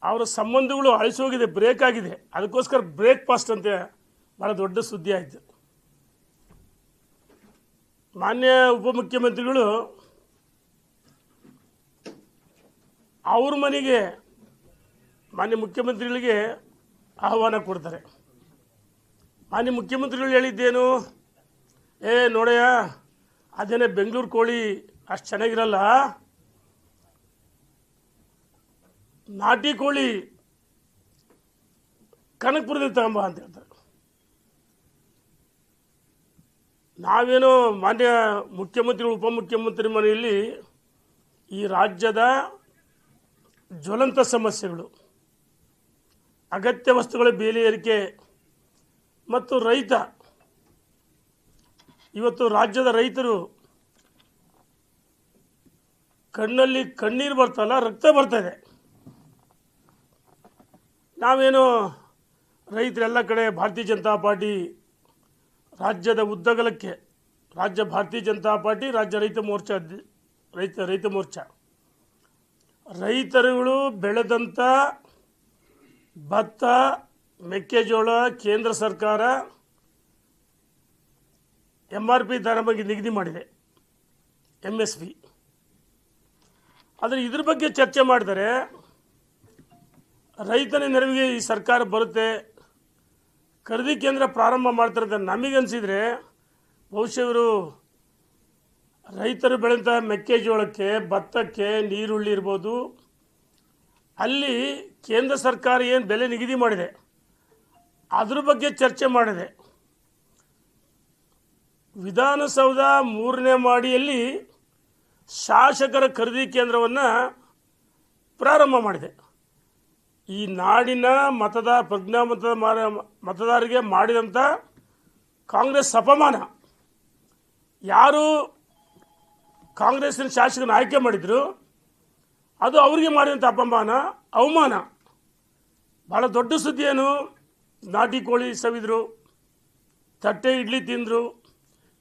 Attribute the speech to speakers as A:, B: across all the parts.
A: ಅವರ ಸಂಬಂಧಗಳು ಅಳಿಸೋಗಿದೆ, ಬ್ರೇಕ್ ಆಗಿದೆ. ಅದಕ್ಕೋಸ್ಕರ ಬ್ರೇಕ್ಫಾಸ್ಟ್ ಅಂತ ಭಾಳ ದೊಡ್ಡ ಸುದ್ದಿ ಆಯಿತು. ಮಾನ್ಯ ಉಪಮುಖ್ಯಮಂತ್ರಿಗಳು ಅವ್ರ ಮನೆಗೆ ಮಾನ್ಯ ಮುಖ್ಯಮಂತ್ರಿಗಳಿಗೆ ಆಹ್ವಾನ ಕೊಡ್ತಾರೆ. ಮಾನ್ಯ ಮುಖ್ಯಮಂತ್ರಿಗಳು ಹೇಳಿದ್ದೇನು, ನೋಡಯ್ಯ ಅದೇನೇ ಬೆಂಗಳೂರು ಕೋಳಿ ಅಷ್ಟು ಚೆನ್ನಾಗಿರಲ್ಲ, ನಾಟಿ ಕೋಳಿ ಕನಕಪುರದಲ್ಲಿ ತಗೊಂಬ ಅಂತ ಹೇಳ್ತಾರೆ. ನಾವೇನೋ ಮಾನ್ಯ ಮುಖ್ಯಮಂತ್ರಿಗಳು ಉಪಮುಖ್ಯಮಂತ್ರಿ ಮನೆಯಲ್ಲಿ ಈ ರಾಜ್ಯದ ಜ್ವಲಂತ ಸಮಸ್ಯೆಗಳು, ಅಗತ್ಯ ವಸ್ತುಗಳ ಬೆಲೆ ಏರಿಕೆ ಮತ್ತು ರೈತ, ಇವತ್ತು ರಾಜ್ಯದ ರೈತರು ಕಣ್ಣಲ್ಲಿ ಕಣ್ಣೀರು ಬರ್ತಲ್ಲ, ರಕ್ತ ಬರ್ತದೆ. ನಾವೇನು ರೈತರೆಲ್ಲ ಕಡೆ ಭಾರತೀಯ ಜನತಾ ಪಾರ್ಟಿ ರಾಜ್ಯದ ಉದ್ದಗಲಕ್ಕೆ ರಾಜ್ಯ ಭಾರತೀಯ ಜನತಾ ಪಾರ್ಟಿ ರಾಜ್ಯ ರೈತ ಮೋರ್ಚಾ ರೈತ ಮೋರ್ಚಾ ರೈತರುಗಳು ಬೆಳೆದಂಥ ಭತ್ತ, ಮೆಕ್ಕೆಜೋಳ ಕೇಂದ್ರ ಸರ್ಕಾರ MRP ದರ ಬಗ್ಗೆ ನಿಗದಿ ಮಾಡಿದೆ, MSP. ಆದರೆ ಇದ್ರ ಬಗ್ಗೆ ಚರ್ಚೆ ಮಾಡಿದರೆ ರೈತನ ನೆರವಿಗೆ ಈ ಸರ್ಕಾರ ಬರುತ್ತೆ, ಖರೀದಿ ಕೇಂದ್ರ ಪ್ರಾರಂಭ ಮಾಡ್ತಾರೆ ಅಂತ ನಮಗನ್ಸಿದ್ರೆ ಬಹುಶಃ ಇವರು ರೈತರು ಬೆಳೆದಂಥ ಮೆಕ್ಕೆಜೋಳಕ್ಕೆ, ಭತ್ತಕ್ಕೆ, ನೀರುಳ್ಳಿ ಇರ್ಬೋದು, ಅಲ್ಲಿ ಕೇಂದ್ರ ಸರ್ಕಾರ ಏನು ಬೆಲೆ ನಿಗದಿ ಮಾಡಿದೆ ಅದ್ರ ಬಗ್ಗೆ ಚರ್ಚೆ ಮಾಡಿದೆ. ವಿಧಾನಸೌಧ 3ನೇ ಮಹಡಿಯಲ್ಲಿ ಶಾಸಕರ ಖರೀದಿ ಕೇಂದ್ರವನ್ನು ಪ್ರಾರಂಭ ಮಾಡಿದೆ. ಈ ನಾಡಿನ ಮತದಾರರಿಗೆ ಮಾಡಿದಂಥ ಕಾಂಗ್ರೆಸ್ ಅಪಮಾನ, ಯಾರು ಕಾಂಗ್ರೆಸ್ಸಿನ ಶಾಸಕರನ್ನು ಆಯ್ಕೆ ಮಾಡಿದ್ರು ಅದು ಅವರಿಗೆ ಮಾಡಿದಂಥ ಅವಮಾನ. ಭಾಳ ದೊಡ್ಡ ಸುದ್ದಿ ಏನು, ನಾಟಿ ಕೋಳಿ ಸವಿದ್ರು, ತಟ್ಟೆ ಇಡ್ಲಿ ತಿಂದರು,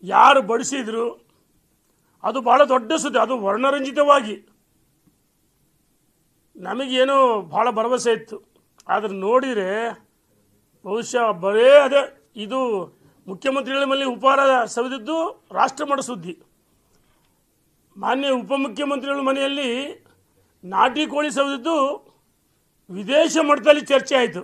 A: ಯಾರು ಬಡಿಸಿದ್ರು, ಅದು ಭಾಳ ದೊಡ್ಡ ಸುದ್ದಿ. ಅದು ವರ್ಣರಂಜಿತವಾಗಿ ನಮಗೇನೋ ಭಾಳ ಭರವಸೆ ಇತ್ತು. ಆದರೆ ನೋಡಿದರೆ ಬಹುಶಃ ಬರೇ ಅದೇ, ಇದು ಮುಖ್ಯಮಂತ್ರಿಗಳ ಮೇಲೆ ಉಪಹಾರ ಸವಿದಿದ್ದು ರಾಷ್ಟ್ರಮಟ್ಟ ಸುದ್ದಿ. ಮಾನ್ಯ ಉಪಮುಖ್ಯಮಂತ್ರಿಗಳ ಮನೆಯಲ್ಲಿ ನಾಟಿ ಕೋಳಿ ಸವಿದಿದ್ದು ವಿದೇಶ ಮಟ್ಟದಲ್ಲಿ ಚರ್ಚೆ ಆಯಿತು.